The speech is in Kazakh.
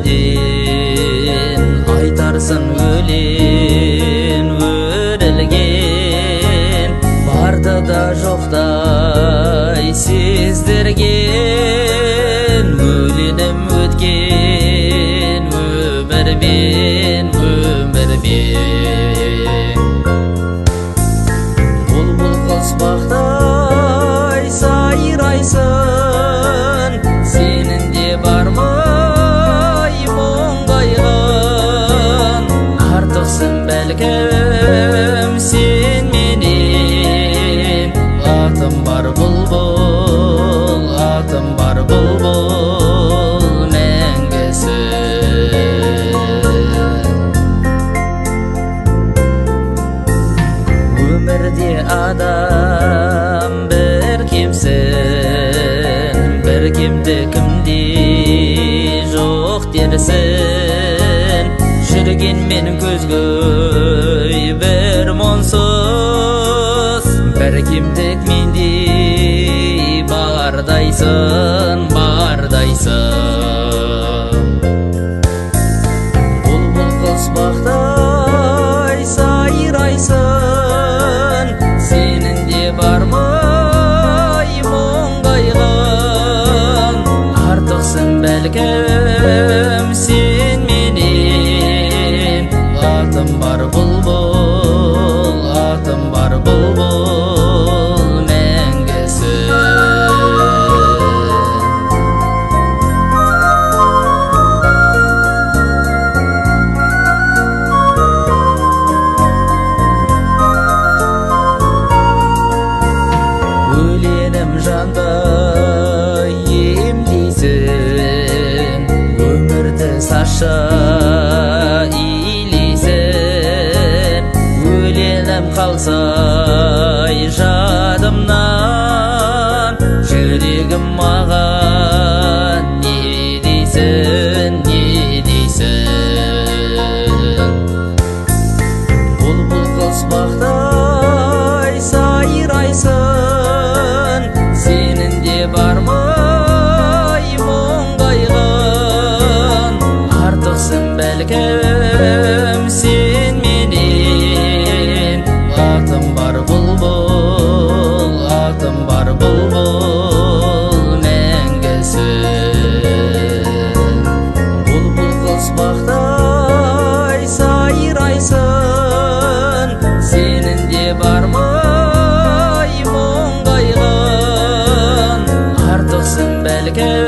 жерден айтарсың өлен өрілген, барды да жоқтай сездірген. Өленім өткен өмірмен бұлбұл құсбақтай сайрайсың, сенің де бар ма мұңғайған? Артықсың бәлкім сен менен, атым бар бұлбұл, атым бар бұлбұл мәңгісі. Өмірде адам бір кемсін, бір кемді кімде жоқ дерсін. Жүргенмен көзгөй бір мұңсыз, бір кемдік менде бардайсың. Бұлбұл құсбақтай сайрайсың, сенің де бар ма мұңғайған? Артықсың бәлкім сен менен, атым бар бұлбұл, атым бар бұлбұл мәңгісі. Өленім жанды емдейсің, өмірді саша илейсің. Өленім қалсай жадымнан, жүрегім маған не дейсің? Бұлбұл құсбақтай сайрайсың, сенің де бар ма мұңғайған? Артықсың бәлкім сен менен, атым бар бұлбұл, атым бар бұлбұл мәңгісі. Бұлбұл құсбақтай сайрайсың, сенің де бар ма мұңғайған? Артықсың бәлкім